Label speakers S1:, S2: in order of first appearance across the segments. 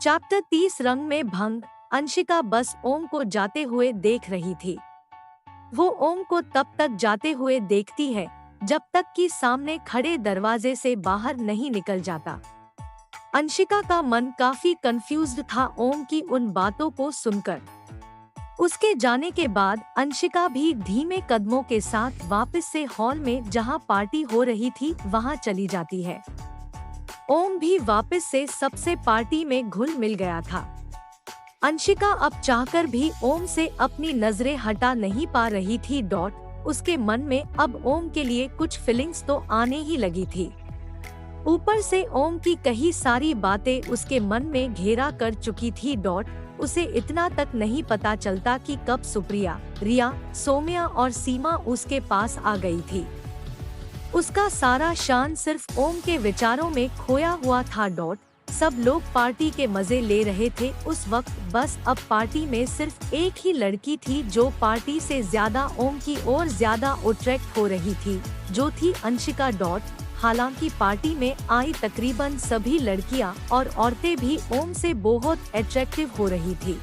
S1: Chapter 30 रंग में भंग। अंशिका बस ओम को जाते हुए देख रही थी। वो ओम को तब तक जाते हुए देखती है जब तक कि सामने खड़े दरवाजे से बाहर नहीं निकल जाता। अंशिका का मन काफी कंफ्यूज्ड था ओम की उन बातों को सुनकर। उसके जाने के बाद अंशिका भी धीमे कदमों के साथ वापस से हॉल में जहां पार्टी हो रही थी वहां चली जाती है। ओम भी वापस से सबसे पार्टी में घुल मिल गया था। अंशिका अब चाहकर भी ओम से अपनी नजरें हटा नहीं पा रही थी। उसके मन में अब ओम के लिए कुछ फीलिंग्स तो आने ही लगी थी। ऊपर से ओम की कई सारी बातें उसके मन में घेरा कर चुकी थी। उसे इतना तक नहीं पता चलता कि कब सुप्रिया, रिया, सोम्या और सीमा उसके पास आ गई थी। उसका सारा शान सिर्फ ओम के विचारों में खोया हुआ था। सब लोग पार्टी के मजे ले रहे थे उस वक्त। बस अब पार्टी में सिर्फ एक ही लड़की थी जो पार्टी से ज्यादा ओम की ओर ज्यादा अट्रैक्ट हो रही थी, जो थी अंशिका। हालांकि पार्टी में आई तकरीबन सभी लड़कियां और औरतें भी ओम से बहुत अट्रैक्टिव हो रही थी।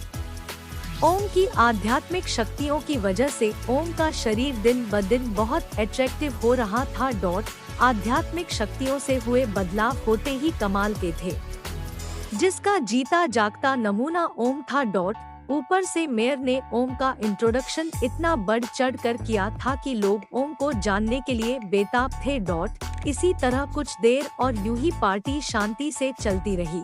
S1: ओम की आध्यात्मिक शक्तियों की वजह से ओम का शरीर दिन ब दिन बहुत अट्रैक्टिव हो रहा था। आध्यात्मिक शक्तियों से हुए बदलाव होते ही कमाल के थे, जिसका जीता जागता नमूना ओम था। ऊपर से मेयर ने ओम का इंट्रोडक्शन इतना बढ़ चढ़ कर किया था कि लोग ओम को जानने के लिए बेताब थे। इसी तरह कुछ देर और यूं ही पार्टी शांति से चलती रही।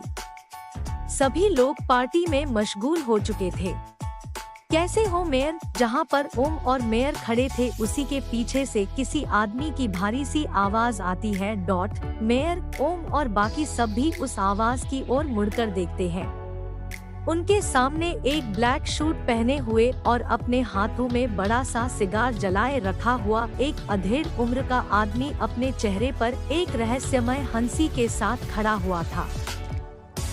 S1: सभी लोग पार्टी में मशगूल हो चुके थे। कैसे हो मेयर? जहां पर ओम और मेयर खड़े थे उसी के पीछे से किसी आदमी की भारी सी आवाज आती है। मेयर, ओम और बाकी सब भी उस आवाज की ओर मुड़कर देखते हैं। उनके सामने एक ब्लैक सूट पहने हुए और अपने हाथों में बड़ा सा सिगार जलाए रखा हुआ एक अधेड़ उम्र का आदमी अपने चेहरे पर एक रहस्यमय हंसी के साथ खड़ा हुआ था।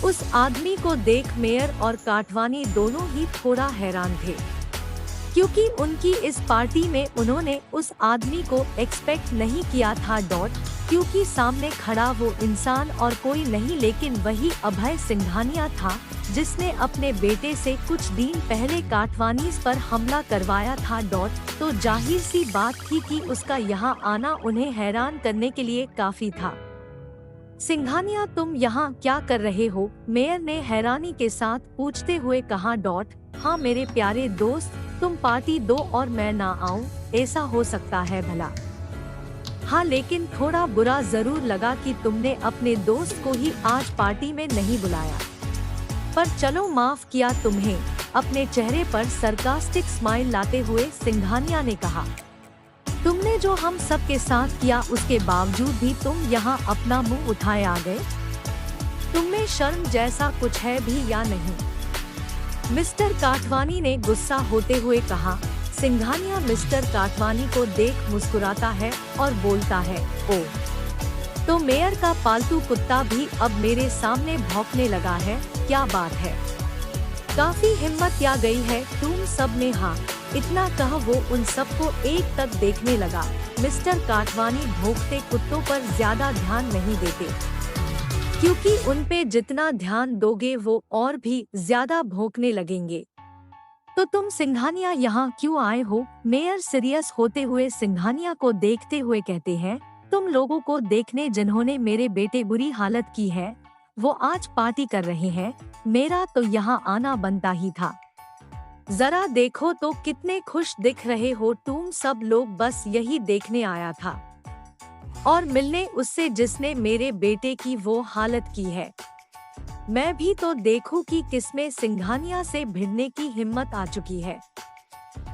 S1: उस आदमी को देख मेयर और काटवानी दोनों ही थोड़ा हैरान थे, क्योंकि उनकी इस पार्टी में उन्होंने उस आदमी को एक्सपेक्ट नहीं किया था। क्योंकि सामने खड़ा वो इंसान और कोई नहीं लेकिन वही अभय सिंघानिया था, जिसने अपने बेटे से कुछ दिन पहले काटवानी पर हमला करवाया था। तो जाहिर सी बात थी कि उसका यहाँ आना उन्हें हैरान करने के लिए काफी था। सिंघानिया, तुम यहाँ क्या कर रहे हो? मेयर ने हैरानी के साथ पूछते हुए कहा। हाँ मेरे प्यारे दोस्त, तुम पार्टी दो और मैं ना आऊँ, ऐसा हो सकता है भला? हाँ, लेकिन थोड़ा बुरा जरूर लगा कि तुमने अपने दोस्त को ही आज पार्टी में नहीं बुलाया, पर चलो माफ किया तुम्हें। अपने चेहरे पर सरकास्टिक स्माइल लाते हुए सिंघानिया ने कहा। तुमने जो हम सब के साथ किया उसके बावजूद भी तुम यहाँ अपना मुंह उठाए आ गए। तुममें शर्म जैसा कुछ है भी या नहीं? मिस्टर काटवानी ने गुस्सा होते हुए कहा। सिंघानिया मिस्टर काटवानी को देख मुस्कुराता है और बोलता है, ओ, तो मेयर का पालतू कुत्ता भी अब मेरे सामने भौंकने लगा है, क्या बात है? काफी हिम्मत आ गई है तुम सब में। हाँ, इतना कह वो उन सबको एक तक देखने लगा। मिस्टर काटवानी भौंकते कुत्तों पर ज्यादा ध्यान नहीं देते, क्योंकि उन पे जितना ध्यान दोगे वो और भी ज्यादा भौंकने लगेंगे। तो तुम सिंघानिया यहाँ क्यों आए हो? मेयर सीरियस होते हुए सिंघानिया को देखते हुए कहते हैं। तुम लोगों को देखने जिन्होंने मेरे बेटे बुरी हालत की है, वो आज पार्टी कर रहे हैं। मेरा तो यहाँ आना बनता ही था। जरा देखो तो कितने खुश दिख रहे हो तुम सब लोग। बस यही देखने आया था और मिलने उससे जिसने मेरे बेटे की वो हालत की है। मैं भी तो देखूं कि किसमें सिंघानिया से भिड़ने की हिम्मत आ चुकी है।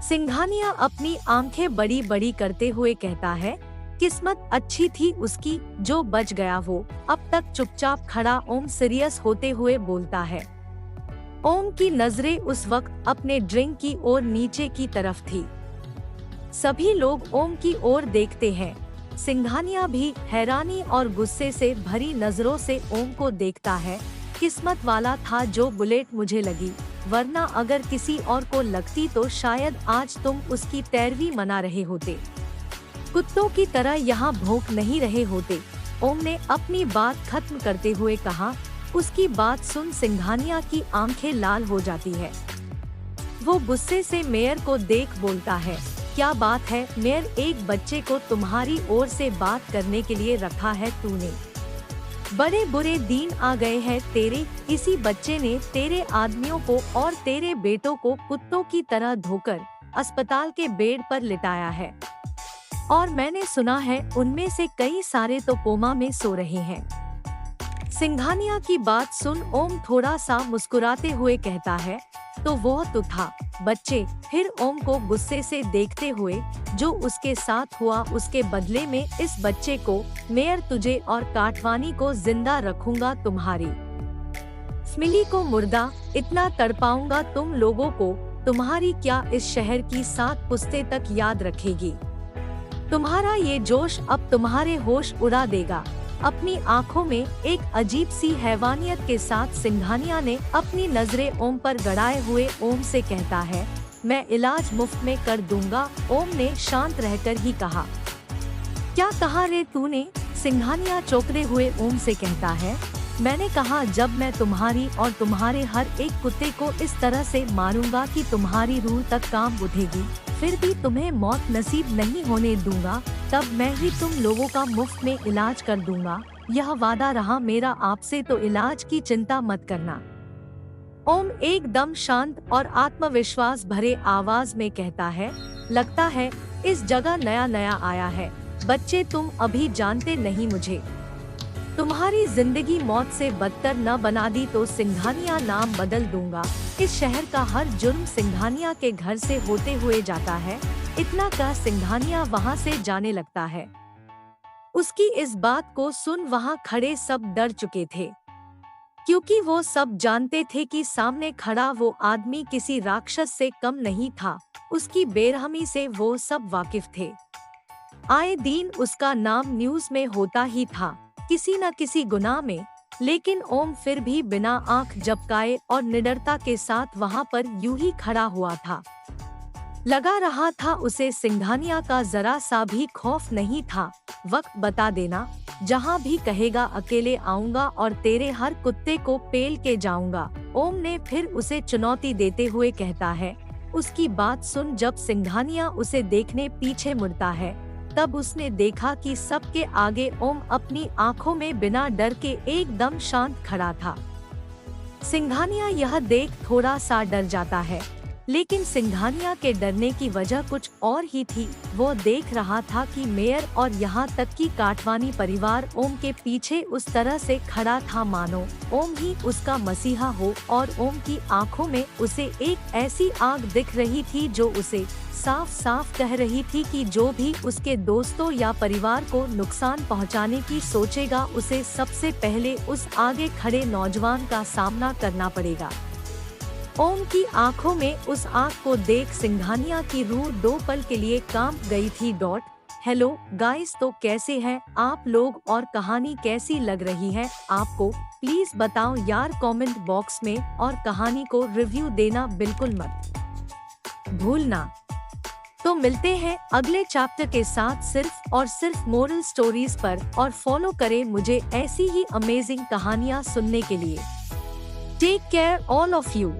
S1: सिंघानिया अपनी आंखें बड़ी बड़ी करते हुए कहता है। किस्मत अच्छी थी उसकी जो बच गया वो। अब तक चुपचाप खड़ा ओम सीरियस होते हुए बोलता है। ओम की नजरें उस वक्त अपने ड्रिंक की ओर नीचे की तरफ थी। सभी लोग ओम की ओर देखते हैं। सिंघानिया भी हैरानी और गुस्से से भरी नजरों से ओम को देखता है। किस्मत वाला था जो बुलेट मुझे लगी, वरना अगर किसी और को लगती तो शायद आज तुम उसकी पैरवी मना रहे होते, कुत्तों की तरह यहाँ भौंक नहीं रहे होते। ओम ने अपनी बात खत्म करते हुए कहा। उसकी बात सुन सिंघानिया की आंखें लाल हो जाती है। वो गुस्से से मेयर को देख बोलता है, क्या बात है मेयर, एक बच्चे को तुम्हारी ओर से बात करने के लिए रखा है तूने? बड़े बुरे दिन आ गए हैं तेरे, इसी बच्चे ने तेरे आदमियों को और तेरे बेटों को कुत्तों की तरह धोकर अस्पताल के बेड पर लिटाया है, और मैंने सुना है उनमें से कई सारे तो कोमा में सो रहे हैं। सिंघानिया की बात सुन ओम थोड़ा सा मुस्कुराते हुए कहता है, तो वो तो था बच्चे। फिर ओम को गुस्से से देखते हुए, जो उसके साथ हुआ उसके बदले में इस बच्चे को, मेयर तुझे और काटवानी को जिंदा रखूंगा, तुम्हारी स्मिली को मुर्दा, इतना तड़पाऊंगा तुम लोगों को, तुम्हारी क्या इस शहर की 7 पुश्तें तक याद रखेगी। तुम्हारा ये जोश अब तुम्हारे होश उड़ा देगा। अपनी आंखों में एक अजीब सी हैवानियत के साथ सिंघानिया ने अपनी नजरें ओम पर गड़ाए हुए ओम से कहता है, मैं इलाज मुफ्त में कर दूंगा। ओम ने शांत रहकर ही कहा, क्या कहा रे तूने? सिंघानिया चौंकते हुए ओम से कहता है, मैंने कहा जब मैं तुम्हारी और तुम्हारे हर एक कुत्ते को इस तरह से मारूंगा कि तुम्हारी रूह तक कांप उठेगी, फिर भी तुम्हें मौत नसीब नहीं होने दूंगा, तब मैं ही तुम लोगों का मुफ्त में इलाज कर दूंगा। यह वादा रहा मेरा आपसे, तो इलाज की चिंता मत करना। ओम एकदम शांत और आत्मविश्वास भरे आवाज में कहता है, लगता है इस जगह नया नया आया है। बच्चे तुम अभी जानते नहीं मुझे। तुम्हारी जिंदगी मौत से बदतर न बना दी तो सिंघानिया नाम बदल दूंगा। इस शहर का हर जुर्म सिंघानिया के घर से होते हुए जाता है। इतना कह सिंघानिया वहाँ से जाने लगता है। उसकी इस बात को सुन वहाँ खड़े सब डर चुके थे, क्योंकि वो सब जानते थे कि सामने खड़ा वो आदमी किसी राक्षस से कम नहीं था। उसकी बेरहमी से वो सब वाकिफ थे। आए दिन उसका नाम न्यूज़ में होता ही था, किसी न किसी गुनाह में। लेकिन ओम फिर भी बिना आंख झपकाए और निडरता के साथ वहाँ पर यूं ही खड़ा हुआ था। लगा रहा था उसे सिंघानिया का जरा सा भी खौफ नहीं था। वक्त बता देना, जहाँ भी कहेगा अकेले आऊंगा और तेरे हर कुत्ते को पेल के जाऊंगा। ओम ने फिर उसे चुनौती देते हुए कहता है। उसकी बात सुन जब सिंघानिया उसे देखने पीछे मुड़ता है, तब उसने देखा कि सबके आगे ओम अपनी आंखों में बिना डर के एकदम शांत खड़ा था। सिंघानिया यह देख थोड़ा सा डर जाता है, लेकिन सिंघानिया के डरने की वजह कुछ और ही थी। वो देख रहा था कि मेयर और यहाँ तक कि काटवानी परिवार ओम के पीछे उस तरह से खड़ा था मानो ओम ही उसका मसीहा हो, और ओम की आंखों में उसे एक ऐसी आग दिख रही थी जो उसे साफ साफ कह रही थी कि जो भी उसके दोस्तों या परिवार को नुकसान पहुंचाने की सोचेगा, उसे सबसे पहले उस आगे खड़े नौजवान का सामना करना पड़ेगा। ओम की आंखों में उस आग को देख सिंघानिया की रूह 2 पल के लिए कांप गई थी। हेलो गाइस, तो कैसे हैं आप लोग और कहानी कैसी लग रही है आपको? प्लीज बताओ यार कमेंट बॉक्स में, और कहानी को रिव्यू देना बिल्कुल मत भूलना। तो मिलते हैं अगले चैप्टर के साथ सिर्फ और सिर्फ मोरल स्टोरीज पर, और फॉलो करें मुझे ऐसी ही अमेजिंग कहानियाँ सुनने के लिए। Take care all of you.